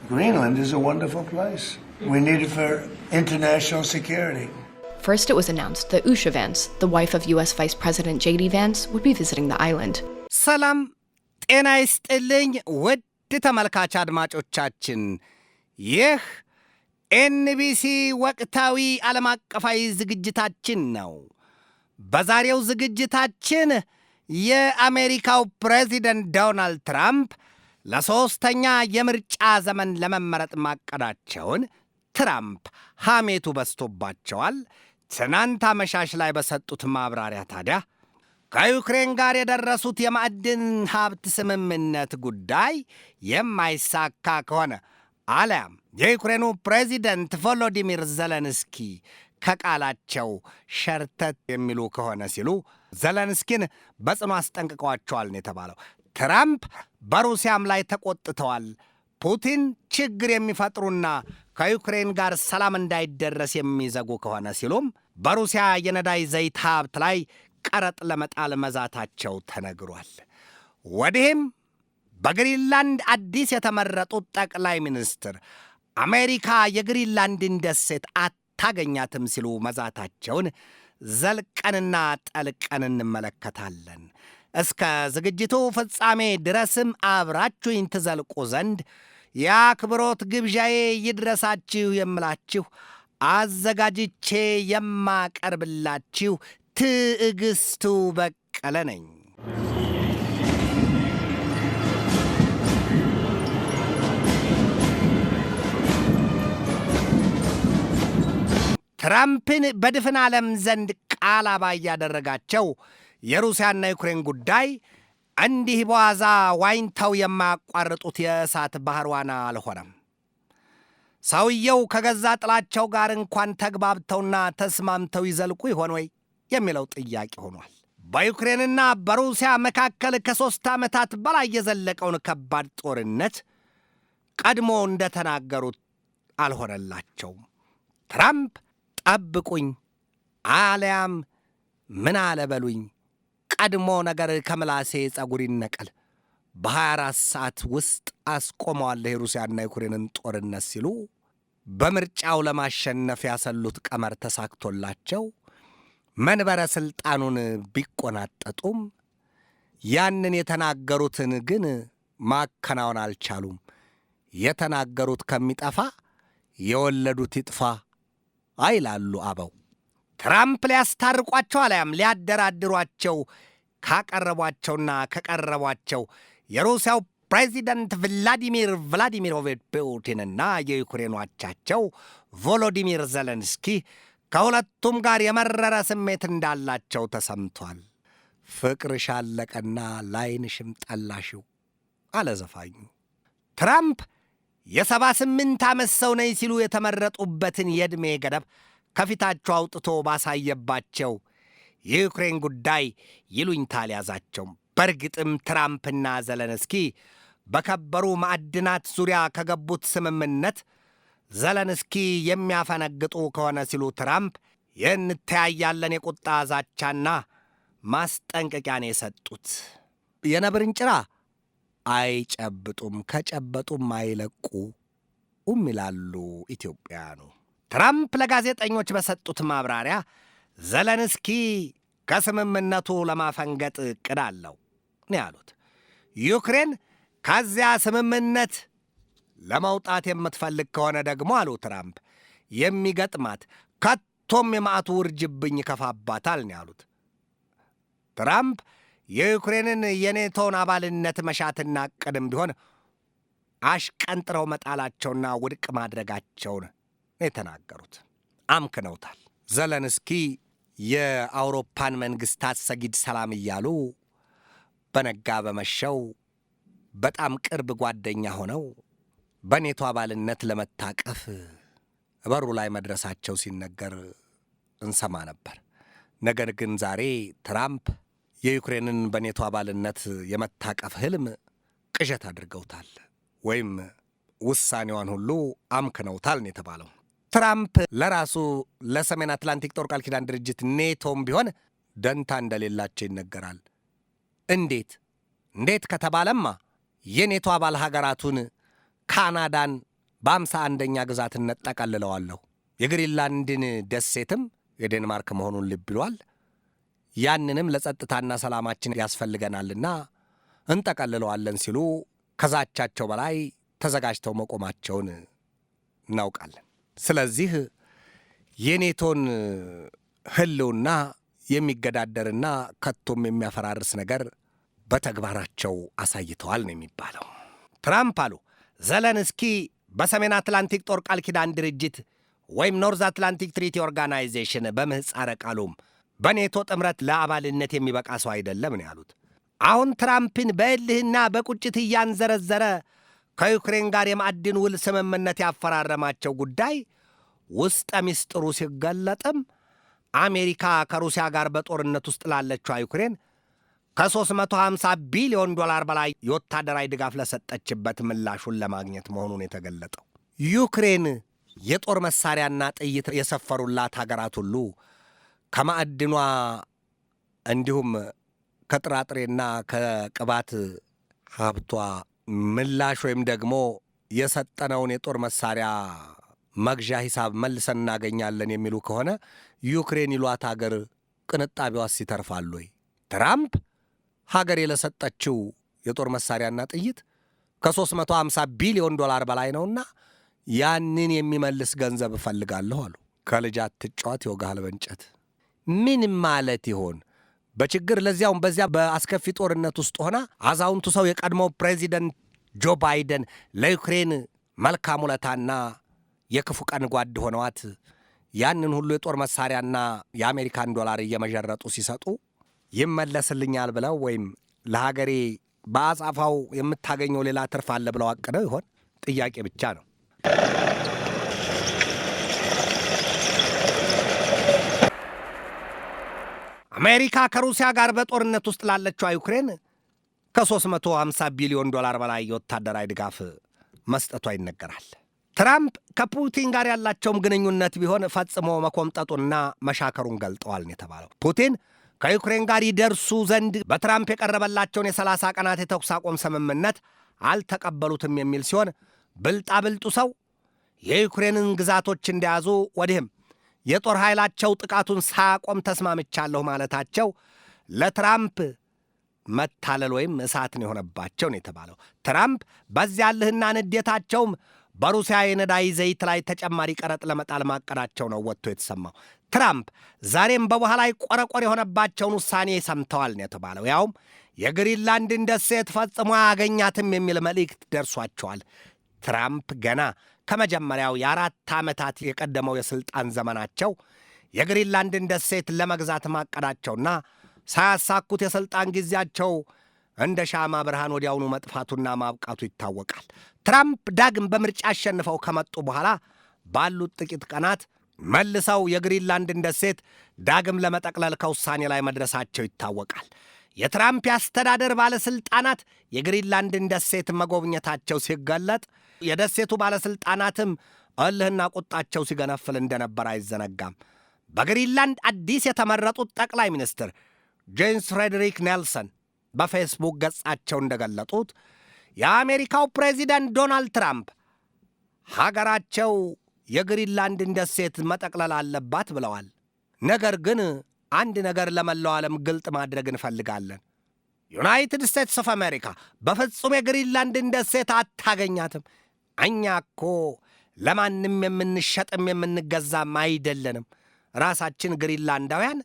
Greenland is a wonderful place. We need it for international security. First, it was announced that Usha Vance, the wife of U.S. Vice President J.D. Vance, would be visiting the island. ሰላም ጤና ይስጥልኝ ውድ ተመልካች አድማጮቻችን፣ ይህ ኤንቢሲ ወቅታዊ ዓለም አቀፋዊ ዝግጅታችን ነው። በዛሬው ዝግጅታችን የአሜሪካው ፕሬዚደንት ዶናልድ ትራምፕ ለሶስተኛ የምርጫ ዘመን ለመመረጥ ማቀዳቸውን ትራምፕ ሐሜቱ በስቶባቸዋል። ትናንት አመሻሽ ላይ በሰጡት ማብራሪያ ታዲያ ከዩክሬን ጋር የደረሱት የማዕድን ሀብት ስምምነት ጉዳይ የማይሳካ ከሆነ አሊያም የዩክሬኑ ፕሬዚደንት ቮሎዲሚር ዘለንስኪ ከቃላቸው ሸርተት የሚሉ ከሆነ ሲሉ ዘለንስኪን በጽኑ አስጠንቅቀዋቸዋል ነው የተባለው። ትራምፕ በሩሲያም ላይ ተቆጥተዋል። ፑቲን ችግር የሚፈጥሩና ከዩክሬን ጋር ሰላም እንዳይደረስ የሚዘጉ ከሆነ ሲሉም በሩሲያ የነዳጅ ዘይት ሀብት ላይ ቀረጥ ለመጣል መዛታቸው ተነግሯል። ወዲህም በግሪንላንድ አዲስ የተመረጡት ጠቅላይ ሚኒስትር አሜሪካ የግሪንላንድን ደሴት አታገኛትም ሲሉ መዛታቸውን ዘልቀንና ጠልቀን እንመለከታለን። እስከ ዝግጅቱ ፍጻሜ ድረስም አብራችሁኝ ትዘልቁ ዘንድ የአክብሮት ግብዣዬ ይድረሳችሁ የምላችሁ አዘጋጅቼ የማቀርብላችሁ ትዕግስቱ በቀለ ነኝ። ትራምፕን በድፍን ዓለም ዘንድ ቃል አባይ ያደረጋቸው የሩሲያና ዩክሬን ጉዳይ እንዲህ በዋዛ ዋኝተው የማያቋርጡት የእሳት ባህር ዋና አልሆነም። ሰውየው ከገዛ ጥላቸው ጋር እንኳን ተግባብተውና ተስማምተው ይዘልቁ ይሆን ወይ የሚለው ጥያቄ ሆኗል። በዩክሬንና በሩሲያ መካከል ከ3 ዓመታት በላይ የዘለቀውን ከባድ ጦርነት ቀድሞ እንደተናገሩት አልሆነላቸውም። ትራምፕ ጠብቁኝ አሊያም ምን አለበሉኝ፣ ቀድሞ ነገር ከምላሴ ጸጉር ይነቀል፣ በ24 ሰዓት ውስጥ አስቆመዋለሁ የሩሲያና ዩክሬንን ጦርነት ሲሉ በምርጫው ለማሸነፍ ያሰሉት ቀመር ተሳክቶላቸው መንበረ ሥልጣኑን ቢቆናጠጡም ያንን የተናገሩትን ግን ማከናወን አልቻሉም። የተናገሩት ከሚጠፋ የወለዱት ይጥፋ አይላሉ አበው። ትራምፕ ሊያስታርቋቸው አሊያም ሊያደራድሯቸው ካቀረቧቸውና ከቀረቧቸው የሩሲያው ፕሬዚደንት ቭላዲሚር ቭላዲሚሮቪች ፑቲንና የዩክሬኑ አቻቸው ቮሎዲሚር ዘለንስኪ ከሁለቱም ጋር የመረረ ስሜት እንዳላቸው ተሰምቷል። ፍቅርሽ አለቀና ላይንሽም ጠላሽው አለ ዘፋኙ። ትራምፕ የ78 ዓመት ሰው ነኝ ሲሉ የተመረጡበትን የዕድሜ ገደብ ከፊታቸው አውጥቶ ባሳየባቸው የዩክሬን ጉዳይ ይሉኝታ አልያዛቸውም። በእርግጥም ትራምፕና ዘለንስኪ በከበሩ ማዕድናት ዙሪያ ከገቡት ስምምነት ዘለንስኪ የሚያፈነግጡ ከሆነ ሲሉ ትራምፕ የእንተያያለን የቁጣ ዛቻና ማስጠንቀቂያን የሰጡት። የነብርን ጭራ አይጨብጡም ከጨበጡም አይለቁም ይላሉ ኢትዮጵያውያኑ። ትራምፕ ለጋዜጠኞች በሰጡት ማብራሪያ ዘለንስኪ ከስምምነቱ ለማፈንገጥ ዕቅድ አለው ነው ያሉት። ዩክሬን ከዚያ ስምምነት ለመውጣት የምትፈልግ ከሆነ ደግሞ አሉ ትራምፕ የሚገጥማት ከቶም የማዕቱ ውርጅብኝ ይከፋባታል ነው ያሉት። ትራምፕ የዩክሬንን የኔቶን አባልነት መሻትና ዕቅድም ቢሆን አሽቀንጥረው መጣላቸውና ውድቅ ማድረጋቸውን የተናገሩት አምክነውታል። ዘለንስኪ የአውሮፓን መንግሥታት ሰጊድ ሰላም እያሉ በነጋ በመሸው በጣም ቅርብ ጓደኛ ሆነው በኔቶ አባልነት ለመታቀፍ በሩ ላይ መድረሳቸው ሲነገር እንሰማ ነበር። ነገር ግን ዛሬ ትራምፕ የዩክሬንን በኔቶ አባልነት የመታቀፍ ህልም ቅዠት አድርገውታል፣ ወይም ውሳኔዋን ሁሉ አምክነውታል ነው የተባለው። ትራምፕ ለራሱ ለሰሜን አትላንቲክ ጦር ቃል ኪዳን ድርጅት ኔቶም ቢሆን ደንታ እንደሌላቸው ይነገራል። እንዴት ከተባለማ የኔቶ አባል ሀገራቱን ካናዳን፣ በ51ኛ ግዛትነት ጠቀልለዋለሁ። የግሪንላንድን ደሴትም የዴንማርክ መሆኑን ልብ ብሏል። ያንንም ለጸጥታና ሰላማችን ያስፈልገናልና እንጠቀልለዋለን ሲሉ ከዛቻቸው በላይ ተዘጋጅተው መቆማቸውን እናውቃለን። ስለዚህ የኔቶን ህልውና የሚገዳደርና ከቶም የሚያፈራርስ ነገር በተግባራቸው አሳይተዋል ነው የሚባለው። ትራምፕ አሉ ዘለንስኪ በሰሜን አትላንቲክ ጦር ቃል ኪዳን ድርጅት ወይም ኖርዝ አትላንቲክ ትሪቲ ኦርጋናይዜሽን በምህፃረ ቃሉም በኔቶ ጥምረት ለአባልነት የሚበቃ ሰው አይደለም ነው ያሉት። አሁን ትራምፕን በእልህና በቁጭት እያንዘረዘረ ከዩክሬን ጋር የማዕድን ውል ስምምነት ያፈራረማቸው ጉዳይ ውስጠ ምስጢሩ ሲገለጥም አሜሪካ ከሩሲያ ጋር በጦርነት ውስጥ ላለችው ዩክሬን ከ350 ቢሊዮን ዶላር በላይ የወታደራዊ ድጋፍ ለሰጠችበት ምላሹን ለማግኘት መሆኑን የተገለጠው። ዩክሬን የጦር መሳሪያና ጥይት የሰፈሩላት ሀገራት ሁሉ ከማዕድኗ እንዲሁም ከጥራጥሬና ከቅባት ሀብቷ ምላሽ ወይም ደግሞ የሰጠነውን የጦር መሳሪያ መግዣ ሂሳብ መልሰን እናገኛለን የሚሉ ከሆነ ዩክሬን ይሏት ሀገር ቅንጣቢዋስ ይተርፋሉ ወይ? ትራምፕ ሀገር የለሰጠችው የጦር መሳሪያና ጥይት ከ350 ቢሊዮን ዶላር በላይ ነውና ያንን የሚመልስ ገንዘብ እፈልጋለሁ አሉ። ከልጅ አትጫወት ይወጋሃል በእንጨት። ምን ማለት ይሆን? በችግር ለዚያውም በዚያ በአስከፊ ጦርነት ውስጥ ሆና አዛውንቱ ሰው የቀድሞው ፕሬዚደንት ጆ ባይደን ለዩክሬን መልካም ውለታና የክፉ ቀን ጓድ ሆነዋት ያንን ሁሉ የጦር መሳሪያና የአሜሪካን ዶላር እየመዠረጡ ሲሰጡ ይመለስልኛል ብለው ወይም ለሀገሬ በአጻፋው የምታገኘው ሌላ ትርፍ አለ ብለው አቅደው ይሆን? ጥያቄ ብቻ ነው። አሜሪካ ከሩሲያ ጋር በጦርነት ውስጥ ላለችው ዩክሬን ከ350 ቢሊዮን ዶላር በላይ የወታደራዊ ድጋፍ መስጠቷ ይነገራል። ትራምፕ ከፑቲን ጋር ያላቸውም ግንኙነት ቢሆን ፈጽሞ መኮምጠጡና መሻከሩን ገልጠዋል ነው የተባለው። ፑቲን ከዩክሬን ጋር ይደርሱ ዘንድ በትራምፕ የቀረበላቸውን የ30 ቀናት የተኩስ አቁም ስምምነት አልተቀበሉትም የሚል ሲሆን ብልጣብልጡ ሰው የዩክሬንን ግዛቶች እንደያዙ ወዲህም የጦር ኃይላቸው ጥቃቱን ሳያቆም ተስማምቻለሁ ማለታቸው ለትራምፕ መታለል ወይም እሳትን የሆነባቸው ነው የተባለው። ትራምፕ በዚያ እልህና ንዴታቸውም በሩሲያ የነዳጅ ዘይት ላይ ተጨማሪ ቀረጥ ለመጣል ማቀዳቸው ነው ወጥቶ የተሰማው። ትራምፕ ዛሬም በበኋላ ላይ ቆረቆር የሆነባቸውን ውሳኔ ሰምተዋል ነው የተባለው። ያውም የግሪንላንድን ደሴት ፈጽሞ አያገኛትም የሚል መልእክት ደርሷቸዋል። ትራምፕ ገና ከመጀመሪያው የ4 ዓመታት የቀደመው የሥልጣን ዘመናቸው የግሪንላንድን ደሴት ለመግዛት ማቀዳቸውና ሳያሳኩት የሥልጣን ጊዜያቸው እንደ ሻማ ብርሃን ወዲያውኑ መጥፋቱና ማብቃቱ ይታወቃል። ትራምፕ ዳግም በምርጫ አሸንፈው ከመጡ በኋላ ባሉት ጥቂት ቀናት መልሰው የግሪንላንድን ደሴት ዳግም ለመጠቅለል ከውሳኔ ላይ መድረሳቸው ይታወቃል። የትራምፕ የአስተዳደር ባለሥልጣናት የግሪንላንድን ደሴት መጎብኘታቸው ሲገለጥ የደሴቱ ባለሥልጣናትም እልህና ቁጣቸው ሲገነፍል እንደነበር አይዘነጋም። በግሪንላንድ አዲስ የተመረጡት ጠቅላይ ሚኒስትር ጄምስ ፍሬድሪክ ኔልሰን በፌስቡክ ገጻቸው እንደገለጡት የአሜሪካው ፕሬዚደንት ዶናልድ ትራምፕ ሀገራቸው የግሪንላንድን ደሴት መጠቅለል አለባት ብለዋል። ነገር ግን አንድ ነገር ለመላው ዓለም ግልጥ ማድረግ እንፈልጋለን። ዩናይትድ ስቴትስ ኦፍ አሜሪካ በፍጹም የግሪንላንድን ደሴት አታገኛትም። እኛ እኮ ለማንም የምንሸጥም የምንገዛም አይደለንም። ራሳችን ግሪንላንዳውያን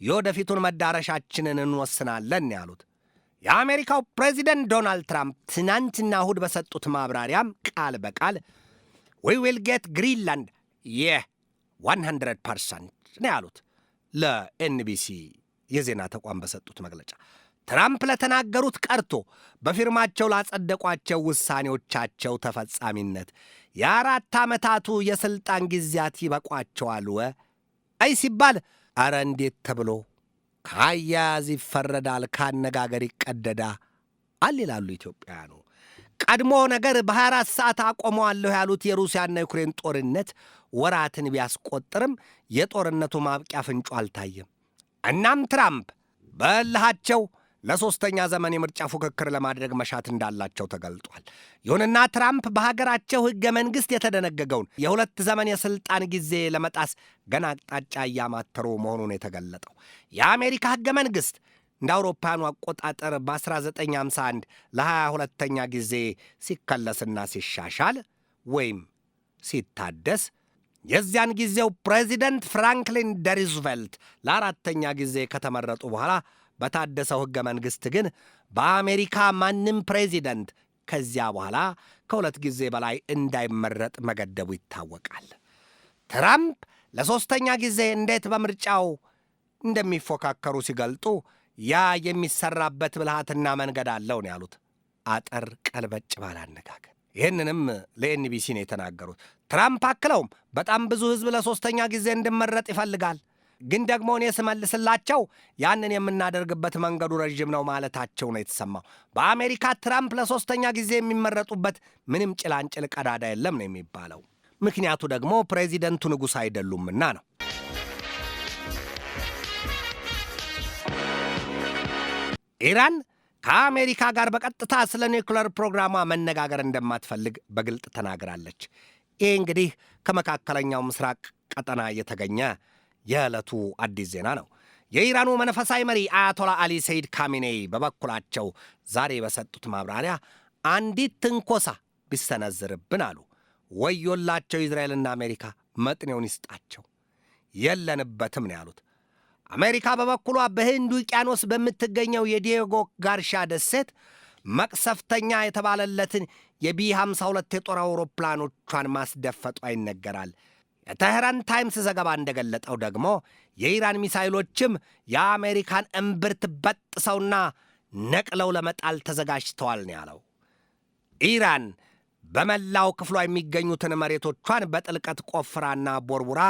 የወደፊቱን መዳረሻችንን እንወስናለን ያሉት የአሜሪካው ፕሬዚደንት ዶናልድ ትራምፕ ትናንትና እሁድ በሰጡት ማብራሪያም ቃል በቃል ዊ ዊል ጌት ግሪንላንድ 100% ነው ያሉት ለኤንቢሲ የዜና ተቋም በሰጡት መግለጫ። ትራምፕ ለተናገሩት ቀርቶ በፊርማቸው ላጸደቋቸው ውሳኔዎቻቸው ተፈጻሚነት የ4 ዓመታቱ የሥልጣን ጊዜያት ይበቋቸዋል አይ ሲባል አረ እንዴት ተብሎ ከአያያዝ ይፈረዳል፣ ካነጋገር ይቀደዳ አል ይላሉ ኢትዮጵያውያኑ። ቀድሞ ነገር በ24 ሰዓት አቆመዋለሁ ያሉት የሩሲያና ዩክሬን ጦርነት ወራትን ቢያስቆጥርም የጦርነቱ ማብቂያ ፍንጩ አልታየም። እናም ትራምፕ በእልሃቸው ለሶስተኛ ዘመን የምርጫ ፉክክር ለማድረግ መሻት እንዳላቸው ተገልጧል። ይሁንና ትራምፕ በሀገራቸው ሕገ መንግሥት የተደነገገውን የሁለት ዘመን የሥልጣን ጊዜ ለመጣስ ገና አቅጣጫ እያማተሩ መሆኑን የተገለጠው የአሜሪካ ሕገ መንግሥት እንደ አውሮፓውያኑ አቆጣጠር በ1951 ለ22ኛ ጊዜ ሲከለስና ሲሻሻል ወይም ሲታደስ የዚያን ጊዜው ፕሬዚደንት ፍራንክሊን ዲ ሩዝቬልት ለ4ኛ ጊዜ ከተመረጡ በኋላ በታደሰው ሕገ መንግሥት ግን በአሜሪካ ማንም ፕሬዚደንት ከዚያ በኋላ ከሁለት ጊዜ በላይ እንዳይመረጥ መገደቡ ይታወቃል። ትራምፕ ለሦስተኛ ጊዜ እንዴት በምርጫው እንደሚፎካከሩ ሲገልጡ ያ የሚሠራበት ብልሃትና መንገድ አለው ነው ያሉት፣ አጠር ቀልበጭ ባለ አነጋገር። ይህንንም ለኤንቢሲ ነው የተናገሩት። ትራምፕ አክለውም በጣም ብዙ ሕዝብ ለሦስተኛ ጊዜ እንድመረጥ ይፈልጋል፣ ግን ደግሞ እኔ ስመልስላቸው ያንን የምናደርግበት መንገዱ ረዥም ነው ማለታቸው ነው የተሰማው። በአሜሪካ ትራምፕ ለሦስተኛ ጊዜ የሚመረጡበት ምንም ጭላንጭል ቀዳዳ የለም ነው የሚባለው። ምክንያቱ ደግሞ ፕሬዚደንቱ ንጉሥ አይደሉምና ነው። ኢራን ከአሜሪካ ጋር በቀጥታ ስለ ኒውክለር ፕሮግራሟ መነጋገር እንደማትፈልግ በግልጥ ተናግራለች። ይህ እንግዲህ ከመካከለኛው ምስራቅ ቀጠና የተገኘ የዕለቱ አዲስ ዜና ነው። የኢራኑ መንፈሳዊ መሪ አያቶላ አሊ ሰይድ ካሚኔይ በበኩላቸው ዛሬ በሰጡት ማብራሪያ አንዲት ትንኮሳ ቢሰነዝርብን አሉ ወዮላቸው እስራኤልና አሜሪካ መጥኔውን ይስጣቸው፣ የለንበትም ነው ያሉት። አሜሪካ በበኩሏ በህንድ ውቅያኖስ በምትገኘው የዲየጎ ጋርሻ ደሴት መቅሰፍተኛ የተባለለትን የቢ-52 የጦር አውሮፕላኖቿን ማስደፈጧ ይነገራል። የቴህራን ታይምስ ዘገባ እንደገለጠው ደግሞ የኢራን ሚሳይሎችም የአሜሪካን እምብርት በጥሰውና ነቅለው ለመጣል ተዘጋጅተዋል ነው ያለው። ኢራን በመላው ክፍሏ የሚገኙትን መሬቶቿን በጥልቀት ቆፍራና ቦርቡራ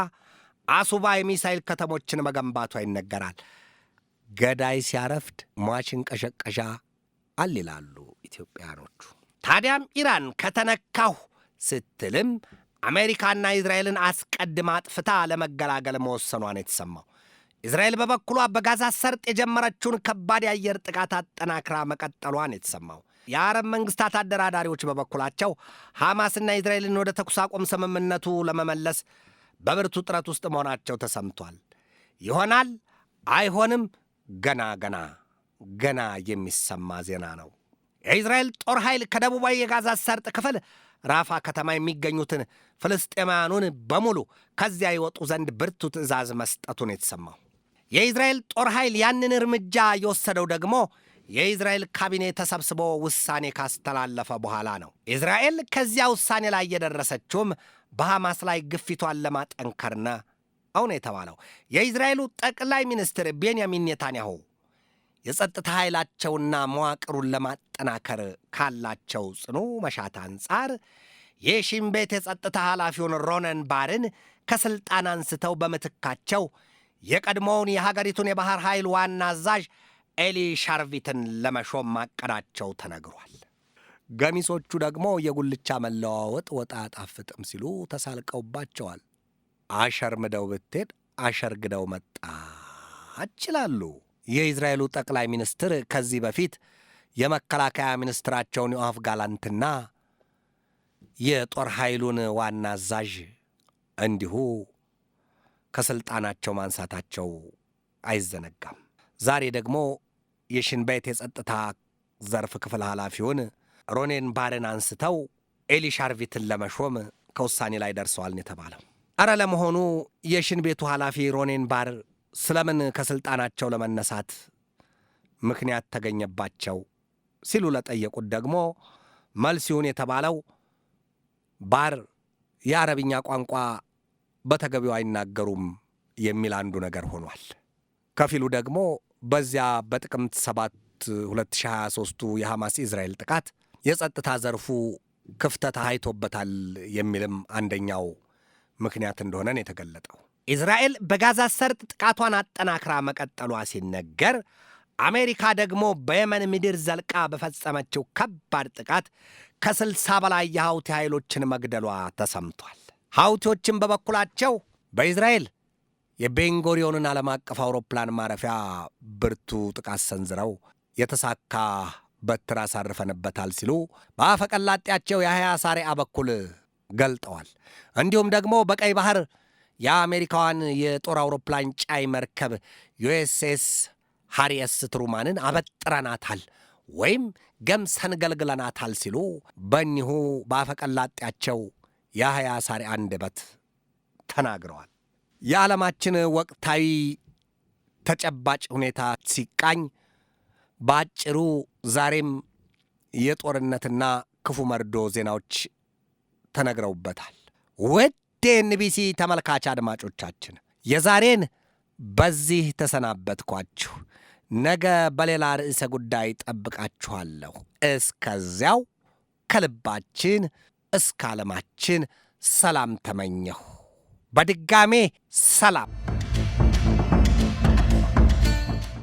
አሱባ የሚሳይል ከተሞችን መገንባቷ ይነገራል። ገዳይ ሲያረፍድ ሟችን ቀሸቀሻ አል ይላሉ ኢትዮጵያኖቹ። ታዲያም ኢራን ከተነካሁ ስትልም አሜሪካና እስራኤልን አስቀድማ አጥፍታ ለመገላገል መወሰኗን የተሰማው። እስራኤል በበኩሏ በጋዛ ሰርጥ የጀመረችውን ከባድ የአየር ጥቃት አጠናክራ መቀጠሏን የተሰማው። የአረብ መንግሥታት አደራዳሪዎች በበኩላቸው ሐማስና እስራኤልን ወደ ተኩስ አቁም ስምምነቱ ለመመለስ በብርቱ ጥረት ውስጥ መሆናቸው ተሰምቷል። ይሆናል አይሆንም ገና የሚሰማ ዜና ነው። የእስራኤል ጦር ኃይል ከደቡባዊ የጋዛ ሰርጥ ክፍል ራፋ ከተማ የሚገኙትን ፍልስጤማውያኑን በሙሉ ከዚያ ይወጡ ዘንድ ብርቱ ትዕዛዝ መስጠቱን የተሰማው። የእስራኤል ጦር ኃይል ያንን እርምጃ የወሰደው ደግሞ የእስራኤል ካቢኔ ተሰብስቦ ውሳኔ ካስተላለፈ በኋላ ነው። እስራኤል ከዚያ ውሳኔ ላይ የደረሰችውም በሐማስ ላይ ግፊቷን ለማጠንከር ነው የተባለው። የእስራኤሉ ጠቅላይ ሚኒስትር ቤንያሚን ኔታንያሁ የጸጥታ ኃይላቸውና መዋቅሩን ለማጠናከር ካላቸው ጽኑ መሻት አንጻር የሺን ቤት የጸጥታ ኃላፊውን ሮነን ባርን ከሥልጣን አንስተው በምትካቸው የቀድሞውን የሀገሪቱን የባሕር ኃይል ዋና አዛዥ ኤሊ ሻርቪትን ለመሾም ማቀዳቸው ተነግሯል። ገሚሶቹ ደግሞ የጉልቻ መለዋወጥ ወጣ አጣፍጥም ሲሉ ተሳልቀውባቸዋል። አሸርምደው ብትሄድ አሸርግደው መጣች ይላሉ። የእስራኤሉ ጠቅላይ ሚኒስትር ከዚህ በፊት የመከላከያ ሚኒስትራቸውን ዮአፍ ጋላንትና የጦር ኃይሉን ዋና አዛዥ እንዲሁ ከሥልጣናቸው ማንሳታቸው አይዘነጋም። ዛሬ ደግሞ የሽን ቤት የጸጥታ ዘርፍ ክፍል ኃላፊውን ሮኔን ባርን አንስተው ኤሊ ሻርቪትን ለመሾም ከውሳኔ ላይ ደርሰዋል የተባለው። አረ ለመሆኑ የሽን ቤቱ ኃላፊ ሮኔን ባር ስለምን ከሥልጣናቸው ለመነሳት ምክንያት ተገኘባቸው ሲሉ ለጠየቁት ደግሞ መልስ ይሁን የተባለው ባር የአረብኛ ቋንቋ በተገቢው አይናገሩም የሚል አንዱ ነገር ሆኗል። ከፊሉ ደግሞ በዚያ በጥቅምት 7 2023 የሐማስ እስራኤል ጥቃት የጸጥታ ዘርፉ ክፍተት አይቶበታል የሚልም አንደኛው ምክንያት እንደሆነ ነው የተገለጠው። እስራኤል በጋዛ ሰርጥ ጥቃቷን አጠናክራ መቀጠሏ ሲነገር፣ አሜሪካ ደግሞ በየመን ምድር ዘልቃ በፈጸመችው ከባድ ጥቃት ከ60 በላይ የሐውቲ ኃይሎችን መግደሏ ተሰምቷል። ሐውቲዎችም በበኩላቸው በእስራኤል የቤንጎሪዮንን ዓለም አቀፍ አውሮፕላን ማረፊያ ብርቱ ጥቃት ሰንዝረው የተሳካ በትር አሳርፈንበታል ሲሉ በአፈቀላጤያቸው የያህያ ሳሪያ በኩል ገልጠዋል። እንዲሁም ደግሞ በቀይ ባህር የአሜሪካዋን የጦር አውሮፕላን ጫይ መርከብ ዩኤስኤስ ሃሪ ኤስ ትሩማንን አበጥረናታል ወይም ገምሰን ገልግለናታል ሲሉ በእኒሁ በአፈቀላጤያቸው የያህያ ሳሪያ አንደበት ተናግረዋል። የዓለማችን ወቅታዊ ተጨባጭ ሁኔታ ሲቃኝ በአጭሩ ዛሬም የጦርነትና ክፉ መርዶ ዜናዎች ተነግረውበታል። ውድ የኤንቢሲ ተመልካች አድማጮቻችን የዛሬን በዚህ ተሰናበትኳችሁ። ነገ በሌላ ርዕሰ ጉዳይ ጠብቃችኋለሁ። እስከዚያው ከልባችን እስከ ዓለማችን ሰላም ተመኘሁ። በድጋሜ ሰላም።